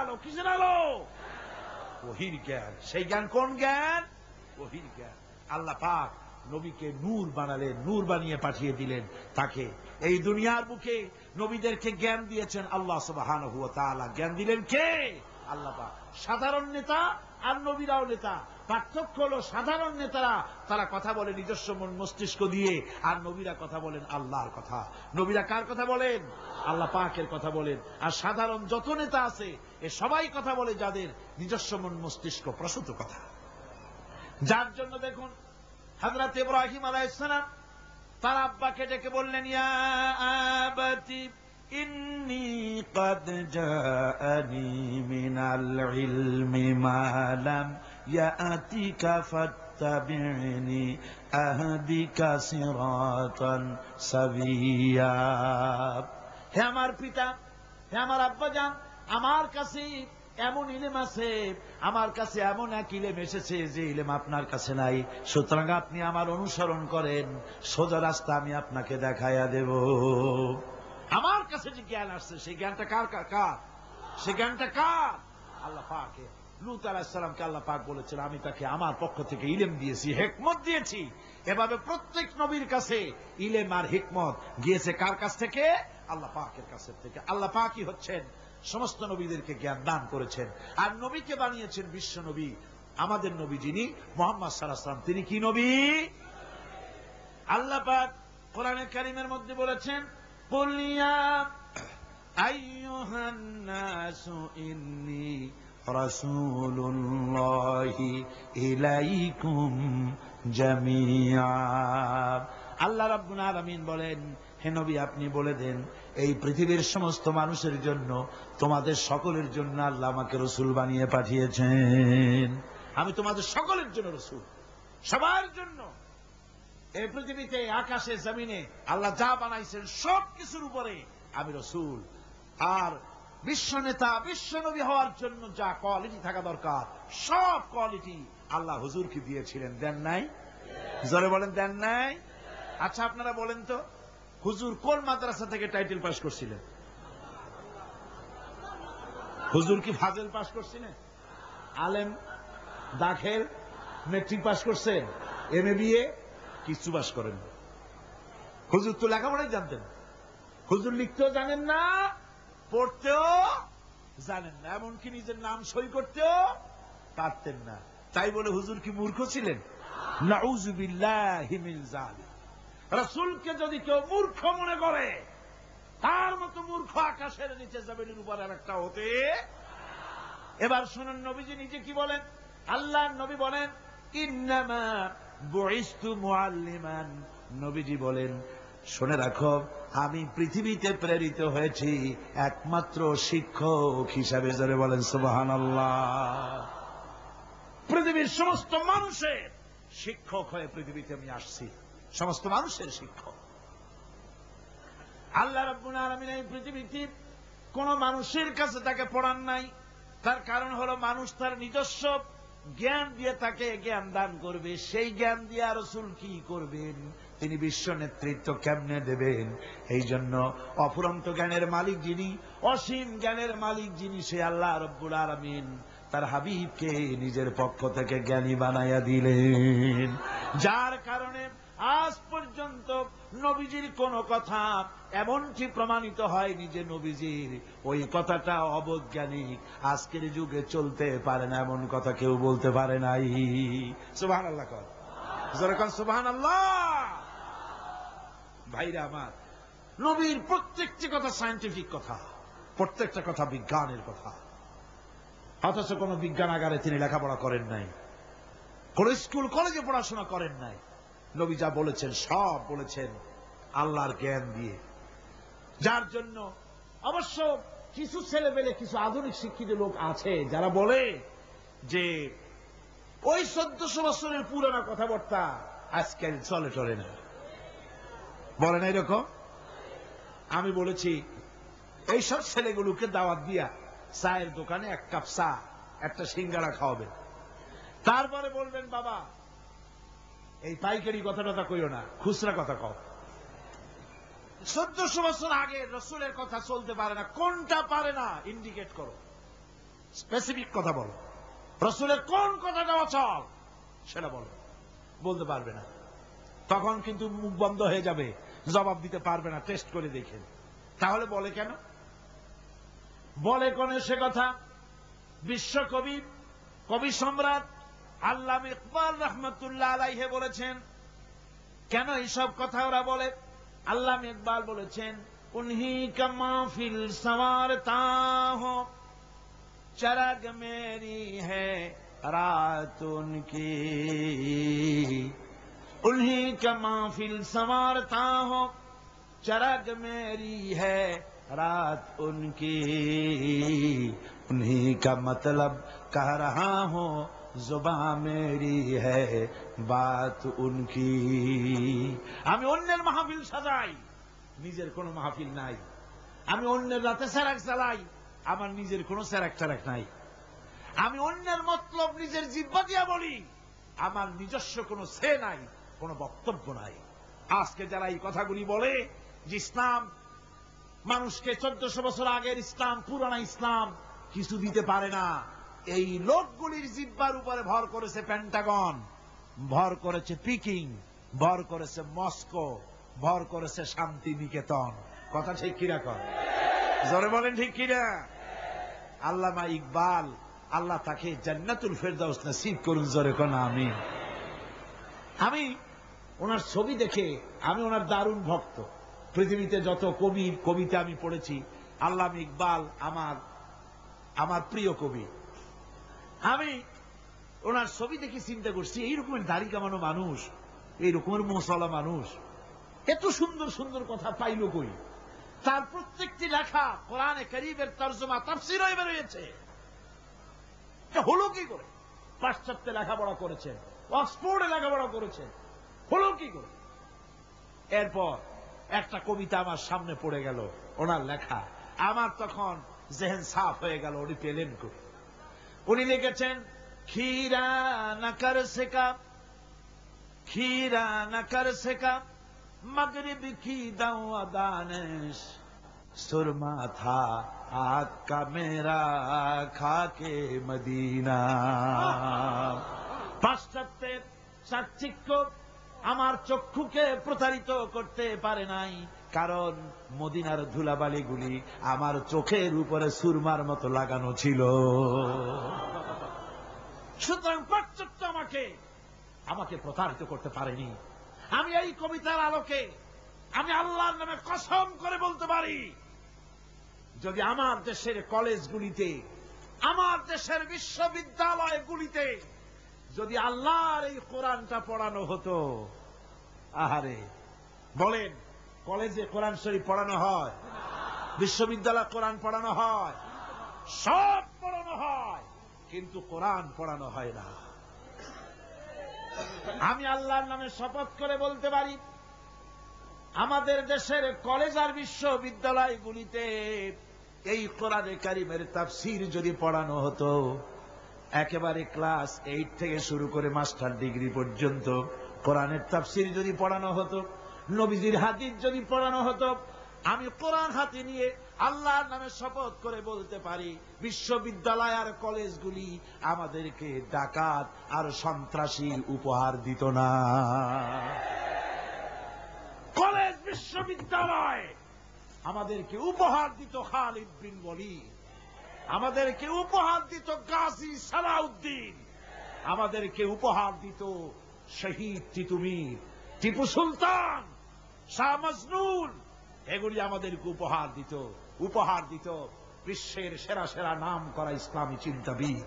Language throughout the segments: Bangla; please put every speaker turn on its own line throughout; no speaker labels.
আলো, কিসের আলো? ওহীর জ্ঞান। সেই জ্ঞান কোন জ্ঞান? ওহীর জ্ঞান। আল্লাহ পাক নবীকে নূর বানালেন, নূর বানিয়ে পাঠিয়ে দিলেন তাকে। এই দুনিয়ার বুকে নবীদেরকে জ্ঞান দিয়েছেন আল্লাহ সুবহানাহু ওয়া তাআলা। জ্ঞান দিলেন কে? আল্লাহ পাক। সাধারণ নেতা আর নবীরাও নেতা। পার্থক্য হলো সাধারণ নেতারা তারা কথা বলে নিজস্ব মন মস্তিষ্ক দিয়ে, আর নবীরা কথা বলেন আল্লাহর কথা। নবীরা কার কথা বলেন? আল্লাহ পাকের কথা বলেন। আর সাধারণ যত নেতা আছে এ সবাই কথা বলে যাদের নিজস্ব মন মস্তিষ্ক প্রসূত কথা। যার জন্য দেখুন হযরত ইব্রাহিম আলাইহিস সালাম তার আব্বাকে ডেকে বললেন, ইয়া আবাতি ইন্নী ক্বাদ জাআনি মিনাল ইলমি মা লাম ইয়াতিকা ফাত্তাবি'নি আহদিকা সিরাতান সাবিয়্যা। হে আমার পিতা, হে আমার আব্বাজান, আমার কাছে এমন ইলম আছে, আমার কাছে এমন এক ইলম এসেছে যে ইলম আপনার কাছে নাই। সুতরাং আপনি আমার অনুসরণ করেন, সোজা রাস্তা আমি আপনাকে দেখাইয়া দেব। আমার কাছে যে জ্ঞান আসছে সেই জ্ঞানটা কার? সেই জ্ঞানটা কার? আল্লাহ পাকের। লূত আলাইহিস সালামকে আল্লাহ পাক বলেছেন আমি তাকে আমার পক্ষ থেকে ইলম দিয়েছি, হিকমত দিয়েছি। এভাবে প্রত্যেক নবীর কাছে ইলম আর হিকমত গিয়েছে কার কাছ থেকে? আল্লাহ পাকের কাছ থেকে। আল্লাহ পাকই হচ্ছেন সমস্ত নবীদেরকে জ্ঞান দান করেছেন। আর নবীকে বানিয়েছেন বিশ্ব নবী। আমাদের নবী যিনি মুহাম্মদ সাল্লাল্লাহু আলাইহি ওয়াসাল্লাম, তিনি কি নবী? আল্লাহ পাক কোরআনে কারীমের মধ্যে বলেছেন, কুল ইয়া আইয়ুহান নাসু ইন্নী রাসূলুল্লাহি ইলাইকুম জামিআ। আল্লাহ রাব্বুল আলামিন বলেন, হে নবী আপনি বলে দেন এই পৃথিবীর সমস্ত মানুষের জন্য, তোমাদের সকলের জন্য আল্লাহ আমাকে রসুল বানিয়ে পাঠিয়েছেন। আমি তোমাদের সকলের জন্য রসুল, সবার জন্য। এই পৃথিবীতে আকাশে জমিনে আল্লাহ যা বানাইছেন সব কিছুর উপরে আমি রসুল। আর বিশ্ব নেতা বিশ্ব নবী হওয়ার জন্য যা কোয়ালিটি থাকা দরকার সব কোয়ালিটি আল্লাহ হুজুরকে দিয়েছিলেন, দেন নাই? জোরে বলেন দেন নাই? আচ্ছা আপনারা বলেন তো, হুজুর কোন মাদ্রাসা থেকে টাইটেল পাস করছিলেন? হুজুর কি ফাজিল পাস করছিলেন? আলেম, দাখিল, মেট্রিক পাস করছেন? এমএ বিএ কিছু পাস করেন? হুজুর তো লেখাপড়াই জানতেন। হুজুর লিখতেও জানেন না, পড়তেও জানেন না, এমনকি নিজের নাম সই করতেও পারতেন না। তাই বলে হুজুর কি মূর্খ ছিলেন? নাউযু বিল্লাহি মিন যালিক। রাসূলকে যদি কেউ মূর্খ মনে করে, তার মতো মূর্খ আকাশের নিচে জমিনের উপর আর একটা হতে। এবার শুনুন নবীজি নিজে কি বলেন। আল্লাহর নবী বলেন, ইন্নামা বুইসতু মুআল্লিমান। নবীজি বলেন, শুনে রাখো আমি পৃথিবীতে প্রেরিত হয়েছি একমাত্র শিক্ষক হিসাবে। জোরে বলেন সুবহানাল্লাহ। পৃথিবীর সমস্ত মানুষের শিক্ষক হয়ে পৃথিবীতে আমি আসছি, সমস্ত মানুষের শিক্ষক। আল্লাহ রাব্বুল আলামিন এই পৃথিবীতে কোন মানুষের কাছে তাকে পড়ান নাই। তার কারণ হলো মানুষ তার নিজস্ব জ্ঞান দিয়ে তাকে জ্ঞান দান করবে। সেই জ্ঞান দিয়ে রাসূল কি করবেন? তিনি বিশ্ব নেতৃত্ব কেমনে দেবেন? এই জন্য অফুরন্ত জ্ঞানের মালিক যিনি, অসীম জ্ঞানের মালিক যিনি, সে আল্লাহ রাব্বুল আলামিন তার হাবিবকে নিজের পক্ষ থেকে জ্ঞানী বানাইয়া দিলেন। যার কারণে আজ পর্যন্ত নবীজির কোন কথা এমনটি প্রমাণিত হয়নি যে নবীজির ওই কথাটা অবৈজ্ঞানিক, আজকের যুগে চলতে পারে না, এমন কথা কেউ বলতে পারে নাই। সুবহানাল্লাহ কর, জোরে কর সুবহানাল্লাহ। ভাইরা আমার, নবীর প্রত্যেকটি কথা সায়েন্টিফিক কথা, প্রত্যেকটা কথা বিজ্ঞানের কথা। অথচ কোন বিজ্ঞানাগারে তিনি লেখাপড়া করেন নাই, কোন স্কুল কলেজে পড়াশোনা করেন নাই। নবী যা বলেছেন সব বলেছেন আল্লাহর জ্ঞান দিয়ে। যার জন্য অবশ্য কিছু ছেলেবেলে, কিছু আধুনিক শিক্ষিত লোক আছে যারা বলে যে ওই 1400 বছরের পুরানো কথাবার্তা আজকাল চলে টলে না। বলে না এরকম? আমি বলেছি এইসব ছেলেগুলোকে দাওয়াত দিয়া চায়ের দোকানে এক কাপ চা, একটা সিঙ্গারা খাওয়াবেন, তারপরে বলবেন বাবা এই পাইকারি কথাটা কইও না, খুচরা কথা কও। 1400 বছর আগে রসুলের কথা চলতে পারে না, কোনটা পারে না ইন্ডিকেট করো। স্পেসিফিক কথা বলো, রসুলের কোন কথাটা অচল সেটা বলো। বলতে পারবে না, তখন কিন্তু মুখ বন্ধ হয়ে যাবে, জবাব দিতে পারবে না। টেস্ট করে দেখেন। তাহলে বলে কেন? বলে কোন সে কথা? বিশ্বকবি, কবি সম্রাট আল্লামা ইকবাল রহমতুল্লাহ আলাইহি বলেছেন, কেন এইসব কথা ওরা বলে? আল্লামা ইকবাল বলেছেন, উনহি কা মাহফিল সওয়ারতা হো, চরগ মেরি হ্যায় রাত উনকি, उन्हीं का महफिल संवारता हो, चरग मेरी है रात उनकी, उन्हीं का मतलब कह रहा हूं, जुबान मेरी है बात उनकी। আমি অন্যের মাহফিল সাজাই, নিজের কোনো মাহফিল নাই। আমি অন্যের রাতে সেরাক চালাই, আমার নিজের কোনো সেরাক টেরাক নাই। আমি অন্যের মতলব নিজের জিহ্বা দিয়া বলি, আমার নিজস্ব কোনো সে নাই, কোন বক্তব্য নাই। আজকে যারা এই কথাগুলি বলে যে ইসলাম মানুষকে 1400 বছর আগের ইসলাম, পুরানা ইসলাম কিছু দিতে পারে না, এই লোকগুলির জিহ্বার উপরে ভর করেছে পেন্টাগন, ভর করেছে পিকিং, ভর করেছে মস্কো, ভর করেছে শান্তি নিকেতন। কথা ঠিক কিনা কর? জোরে বলেন ঠিক কিনা? আল্লামা ইকবাল, আল্লাহ তাকে জান্নাতুল ফেরদাউস নসিব করুন। জোরে কোন আমিন। আমি ওনার ছবি দেখে, আমি ওনার দারুণ ভক্ত। পৃথিবীতে যত কবির কবিতা আমি পড়েছি, আল্লামা ইকবাল আমার প্রিয় কবি। আমি ওনার ছবি দেখে চিন্তা করছি, এইরকমের দাড়ি কামানো মানুষ, এইরকমের মোসলা মানুষ এত সুন্দর সুন্দর কথা পাইল কই? তার প্রত্যেকটি লেখা কোরআনে কারীমের তরজমা তাফসীর হয়ে বেরিয়েছে। হলো কি করে? পাশ্চাত্যে লেখাপড়া করেছেন, অক্সফোর্ডে লেখাপড়া করেছেন, হলো কি করে? এরপর একটা কবিতা আমার সামনে পড়ে গেল, ওনার লেখা। আমার তখন জেহেন সাফ হয়ে গেল, উনি পেলেন করে। উনি লিখেছেন, খীরা না কর সেকা, খীরা না কর সেকা, मगरिब की दवा दानिश, सुरमा था आग का मेरा खाके मदीना। পাশ্চাত্যের চাকচিক্য আমার চক্ষুকে প্রতারিত করতে পারে নাই, কারণ মদিনার ধুলাবালিগুলি আমার চোখের উপরে সুরমার মতো লাগানো ছিল। সুতরাং পাশ্চাত্য আমাকে প্রতারিত করতে পারেনি। আমি এই কবিতার আলোকে আমি আল্লাহর নামে কসম করে বলতে পারি, যদি আমার দেশের কলেজগুলিতে, আমার দেশের বিশ্ববিদ্যালয়গুলিতে যদি আল্লাহর এই কোরআনটা পড়ানো হতো, আহারে বলেন, কলেজে কোরআন শরীফ পড়ানো হয়, বিশ্ববিদ্যালয়ে কোরআন পড়ানো হয়, সব পড়ানো হয়, কিন্তু কোরআন পড়ানো হয় না। আমি আল্লাহর নামে শপথ করে বলতে পারি, আমাদের দেশের কলেজ আর বিশ্ববিদ্যালয়গুলিতে এই কোরআনে কারীমের তাফসীর যদি পড়ানো হতো, একেবারে ক্লাস 8 থেকে শুরু করে মাস্টার ডিগ্রি পর্যন্ত কোরআনের তাফসীর যদি পড়ানো হতো, নবীজির হাদিস যদি পড়ানো হতো, আমি কোরআন হাতে নিয়ে আল্লাহর নামে শপথ করে বলতে পারি, বিশ্ববিদ্যালয় আর কলেজগুলি আমাদেরকে ডাকাত আর সন্ত্রাসী উপহার দিত না। কলেজ বিশ্ববিদ্যালয় আমাদেরকে উপহার দিত খালিদ বিন ওয়ালিদ, আমাদেরকে উপহার দিত গাজী সালাউদ্দিন, আমাদেরকে উপহার দিত শহীদ তিতুমীর, টিপু সুলতান, শাহ মজনুন। এগুলি আমাদেরকে উপহার দিত বিশ্বের সেরা সেরা নাম করা ইসলামী চিন্তাবিদ।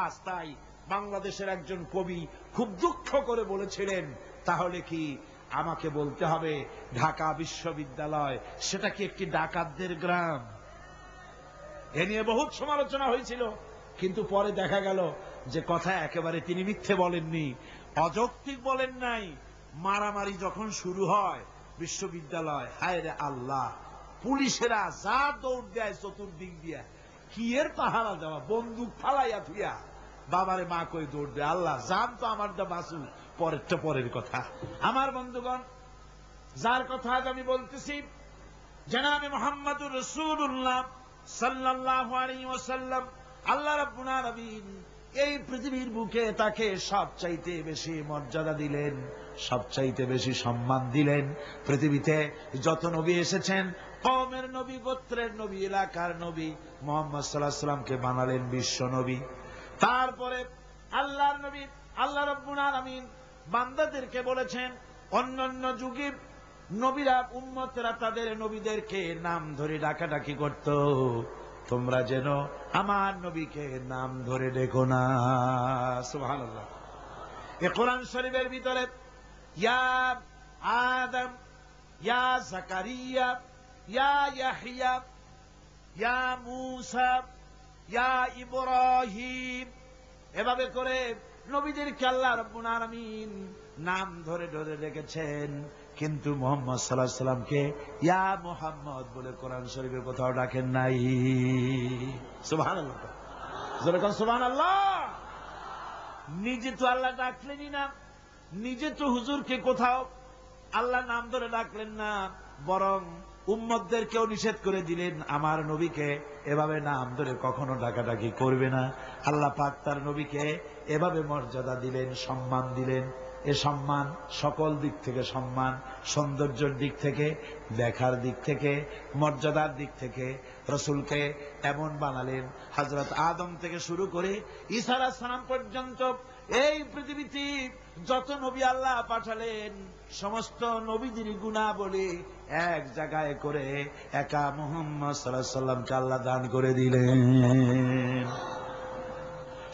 আজ তাই বাংলাদেশের একজন কবি খুব দুঃখ করে বলেছিলেন, তাহলে কি আমাকে বলতে হবে ঢাকা বিশ্ববিদ্যালয় সেটা কি একটি ডাকাতদের গ্রাম? এ নিয়ে বহুত সমালোচনা হয়েছিল, কিন্তু পরে দেখা গেল যে কথা একেবারে তিনি মিথ্যে বলেননি, অযৌক্তিক বলেন নাই। মারামারি যখন শুরু হয় বিশ্ববিদ্যালয়, হায় রে আল্লাহ, পুলিশেরা যা দৌড় দেয় চতুর্দিক দিয়া, কি এর পাহারা দেওয়া, বন্দুক ফালাইয়া থুইয়া বাবারে মা কই দৌড় দেয়। আল্লাহ জান তো আমার দা বাসু, পরেরটা পরের কথা। আমার বন্ধুগণ, যার কথা আজ আমি বলতেছি, জনাবে মুহাম্মদুর রাসূলুল্লাহ সাল্লাল্লাহু আলাইহি ওয়াসাল্লাম আল্লাহ রাব্বুল আলামিন এই পৃথিবীর বুকে তাকে সবচাইতে বেশি মর্যাদা দিলেন, সবচাইতে বেশি সম্মান দিলেন। পৃথিবীতে যত নবী এসেছেন, কওমের নবী, গোত্রের নবী, এলাকার নবী, মুহাম্মদ সাল্লাল্লাহু আলাইহি ওয়াসাল্লামকে বানালেন বিশ্ব নবী। তারপরে আল্লাহর নবী, আল্লাহ রাব্বুল আলামিন বান্দাদেরকে বলেছেন, অন্যান্য যুগে নবীরা, উম্মতরা তাদের নবীদেরকে নাম ধরে ডাকাডাকি করত, তোমরা যেন আমার নবীকে নাম ধরে ডেকো না। সুবহানাল্লাহ। এই কোরআন শরীফের ভিতরে ইয়া আদম, ইয়া জাকারিয়া, ইয়া ইয়াহইয়া, ইয়া মূসা, ইয়া ইব্রাহিম, এভাবে করে নবীদেরকে আল্লাহ রাব্বুল আলামিন নাম ধরে ধরে রেখেছেন। কিন্তু মুহাম্মদ সাল্লাল্লাহু আলাইহি সাল্লামকে ইয়া মুহাম্মদ বলে কোরআন শরীফে কোথাও ডাকেন নাই। সুবহানাল্লাহ, জোরে কোন সুবহানাল্লাহ। নিজে তো আল্লাহ ডাকলেনই না, নিজে তো হুজুরকে কোথাও আল্লাহ নাম ধরে ডাকলেন না, বরং উম্মতদেরকেও নিষেধ করে দিলেন আমার নবীকে এভাবে নাম ধরে কখনো ডাকাডাকি করবে না। আল্লাহ পাক তার নবীকে এভাবে মর্যাদা দিলেন, সম্মান দিলেন। এ সম্মান সকল দিক থেকে সম্মান, সৌন্দর্যের দিক থেকে, দেখার দিক থেকে, মর্যাদার দিক থেকে রসুলকে এমন বানালেন, হযরত আদম থেকে শুরু করে ঈসা আলাইহিস সালাম পর্যন্ত এই পৃথিবীতে যত নবী আল্লাহ পাঠালেন, সমস্ত নবীদের গুণাবলী এক জায়গায় করে একা মুহাম্মদ সাল্লাল্লাহু আলাইহি সাল্লামকে আল্লাহ দান করে দিলেন।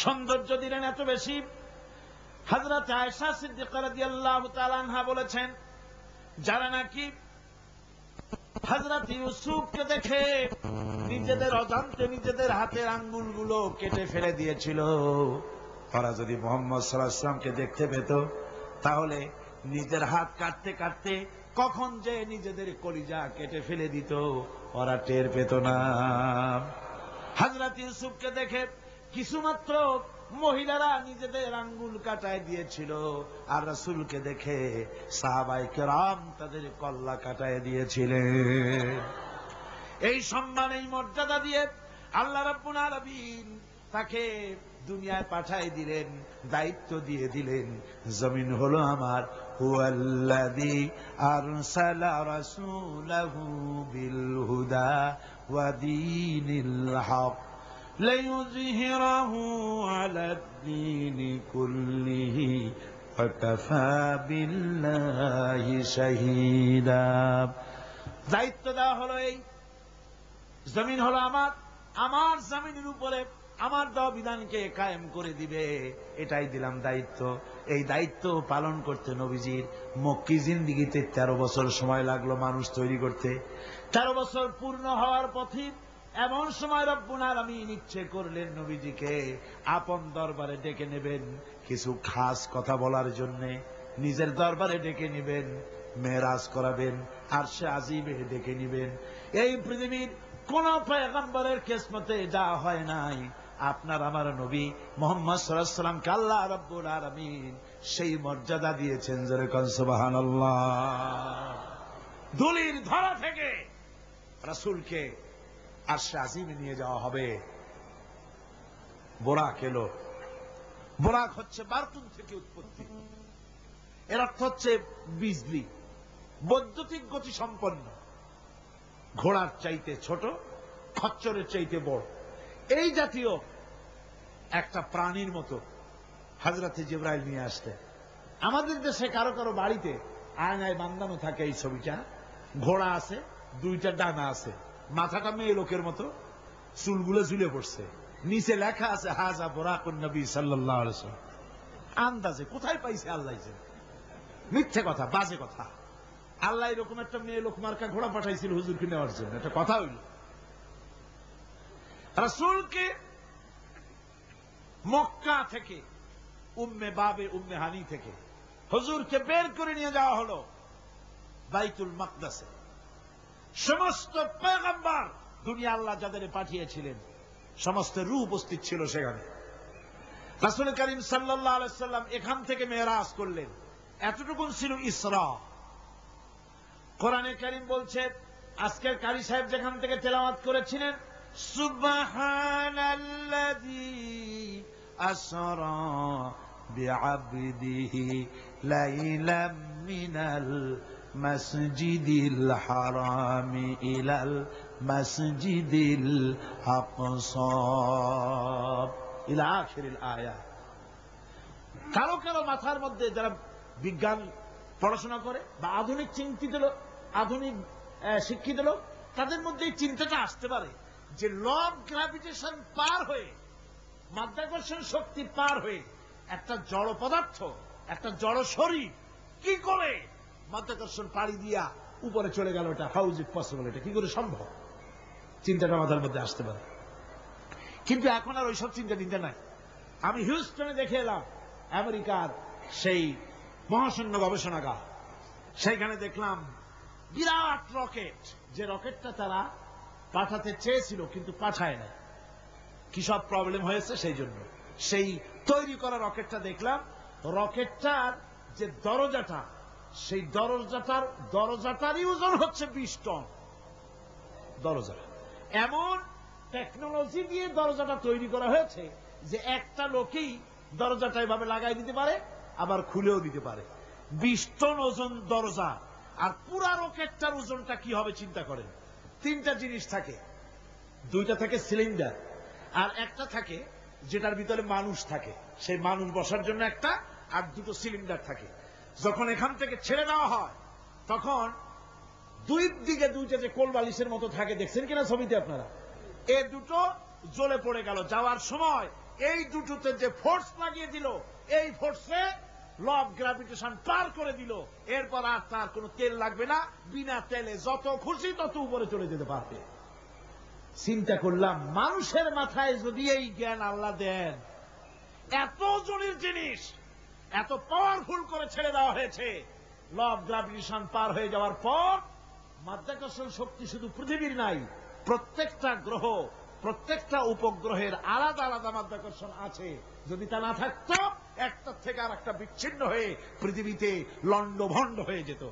সৌন্দর্য দিলেন এত বেশি, হযরত আয়েশা সিদ্দিকা রাদিয়াল্লাহু তাআলা আনহা বলেছেন, যারা নাকি হযরত ইউসুফকে দেখে নিজেদের অজান্তে নিজেদের হাতের আঙ্গুলগুলো কেটে ফেলে দিয়েছিল, ওরা যদি মুহাম্মদ সাল্লাল্লাহু আলাইহি ওয়াসাল্লামকে দেখতে পেত, তাহলে নিজের হাত কাটতে কাটতে কখন যে নিজেদের কলিজা কেটে ফেলে দিত ওরা টের পেত না। হযরত ইউসুফকে দেখে কিছুমাত্র মহিলারা নিজেদের আঙ্গুল কাটায় দিয়েছিল, আর রাসূলকে দেখে সাহাবায়ে কেরাম তাদের কল্লা কাটায় দিয়েছিলেন। এই সম্মান, এই মর্যাদা দিয়ে আল্লাহ রাব্বুল আলামিন তাকে দুনিয়ায় পাঠায় দিলেন, দায়িত্ব দিয়ে দিলেন, জমিন হলো আমার। হুয়াল্লাযী আরসালা রাসূলাহু বিল হুদা ওয়া দীনিল হক লিইয়ুযহিরাহু আলাদ দীনি কুল্লিহি ওয়া কাফা বিল্লাহি শাহীদা। দায়িত্ব দেওয়া হলো, এই জমিন হলো আমার, আমার জমিনের উপরে আমার দেওয়া বিধানকে কায়েম করে দিবে, এটাই দিলাম দায়িত্ব। এই দায়িত্ব পালন করতে নবীজির মক্কি জিন্দেগিতে 13 বছর সময় লাগলো মানুষ তৈরি করতে। 13 বছর পূর্ণ হওয়ার পথে এমন সময় রব্বুল আলামিন ইচ্ছে করলেন নবীজিকে আপন দরবারে ডেকে নেবেন, কিছু খাস কথা বলার জন্য নিজের দরবারে ডেকে নেবেন, মেরাজ করাবেন, আরশে আজিমে ডেকে নেবেন। এই পৃথিবীর কোন পয়গম্বরের কিসমতে যা হয় নাই, আপনার আমার নবী মুহাম্মদ সাল্লাল্লাহু আলাইহি ওয়াসাল্লামকে আল্লাহ রাব্বুল আলামিন সেই মর্যাদা দিয়েছেন। জোরে কোন সুবহানাল্লাহ। ধুলির ধরা থেকে রাসূলকে আরশে আজিমে নিয়ে যাওয়া হবে। বোরাক এলো, বোরাক হচ্ছে বারতুন থেকে উৎপত্তি, এর অর্থ হচ্ছে বিজলি, বৈদ্যুতিক গতি সম্পন্ন, ঘোড়ার চাইতে ছোট, খচ্চরের চাইতে বড়, এই জাতীয় একটা প্রাণীর মতো হযরতে জিবরাইল নিয়ে আসতে। আমাদের দেশে কারো কারো বাড়িতে আয়নায় বাঁধানো থাকে এই ছবিটা, ঘোড়া আছে, 2টা ডানা আছে, মাথাটা মেয়ে লোকের মতো, চুলগুলো ঝুলে পড়ছে, নিচে লেখা আছে হাযা বুরাকুন নবী সাল্লাল্লাহু আলাইহি ওয়াসাল্লাম। আন্দাজে কোথায় পাইছে আল্লাহ জানে, মিথ্যে কথা, বাজে কথা। আল্লাহ এরকম একটা মেয়ে লোক মার্কা ঘোড়া পাঠাইছিল হুজুরকে নেওয়ার জন্য, এটা কথা হইল। রাসূলকে মক্কা থেকে, উম্মে বাবে উম্মে হানি থেকে হুজুরকে বের করে নিয়ে যাওয়া হলো বাইতুল মাকদাসে। সমস্ত পয়গম্বর দুনিয়া আল্লাহ যাদের পাঠিয়েছিলেন সমস্ত রূহ উপস্থিত ছিল সেখানে। রাসূল করিম সাল্লাল্লাহু আলাইহি ওয়াসাল্লাম এখান থেকে মেরাজ করলেন, এতটুকুন ছিল ইসরা। কোরআনে কারীম বলছে, আজকের কারি সাহেব যেখান থেকে তেলাওয়াত করেছিলেন সুবহানাল্লাযী আসরা বিআবদিহি লাইলাম মিনাল মাসজিদিল হারামি ইলাল মাসজিদিল আকসা ইলা আখিরিল আয়াত। কারো কারো মাথার মধ্যে যারা বিজ্ঞান পড়াশোনা করে বা আধুনিক চিন্তিত লোক, আধুনিক শিক্ষিত লোক, তাদের মধ্যে এই চিন্তাটা আসতে পারে যে ল অফ গ্র্যাভিটেশন পার হয়ে, মাধ্যাকর্ষণ শক্তি পার হয়ে একটা জড় পদার্থ, একটা জড় শরীর কি করে মাধ্যাকর্ষণ পাড়ি দিয়া উপরে চলে গেল, এটা হাউ ইজ ইট পসিবল, এটা কি করে সম্ভব? চিন্তাটা মাথার মধ্যে আসতে পারে। কিন্তু এখন আর ওইসব চিন্তা নাই। আমি হিউস্টনে দেখে এলাম আমেরিকার সেই মহাশূন্য গবেষণাগার, সেইখানে দেখলাম বিরাট রকেট, যে রকেটটা তারা পাঠাতে চেয়েছিল কিন্তু পাঠায় না। কি সব প্রবলেম হয়েছে সেই জন্য সেই তৈরি করা রকেটটা দেখলাম, রকেটটার যে দরজাটা, সেই দরজাটারই ওজন হচ্ছে 20 টন। দরজা এমন টেকনোলজি দিয়ে দরজাটা তৈরি করা হয়েছে যে একটা লোকই দরজাটা এভাবে লাগাই দিতে পারে, আবার খুলেও দিতে পারে। 20 টন ওজন দরজা। আর পুরা রকেটটার ওজনটা কি হবে চিন্তা করেন। 3টা জিনিস থাকে, 2টা থাকে সিলিন্ডার, আর একটা থাকে যেটার ভিতরে মানুষ থাকে, সেই মানুষ বসার জন্য একটা, আর 2টো সিলিন্ডার থাকে। যখন এখান থেকে ছেড়ে দেওয়া হয় তখন দুই দিকে 2টা যে কোল বালিশের মতো থাকে, দেখছেন কিনা ছবিতে আপনারা, এই 2টো জ্বলে পড়ে গেল। যাওয়ার সময় এই 2টোতে যে ফোর্স লাগিয়ে দিল, এই ফোর্সে ল অফ গ্র্যাভিটেশন পার করে দিল। এরপর আর তার কোনো তেল লাগবে না, বিনা তেলে যত খুশি তত উপরে চলে যেতে পারবে। চিন্তা করলাম, মানুষের মাথায় যদি এই জ্ঞান আল্লাহ দেন, এত জটিল জিনিস এত পাওয়ারফুল করে ছেড়ে দেওয়া হয়েছে, ল অফ গ্র্যাভিটেশন পার হয়ে যাওয়ার পর মাধ্যাকর্ষণ শক্তি শুধু পৃথিবীর নাই, প্রত্যেকটা গ্রহ, প্রত্যেকটা উপগ্রহের আলাদা আলাদা মাধ্যাকর্ষণ আছে। যদি তা না থাকতো, একটার থেকে আর একটা বিচ্ছিন্ন হয়ে পৃথিবীতে লন্ডভন্ড হয়ে যেত।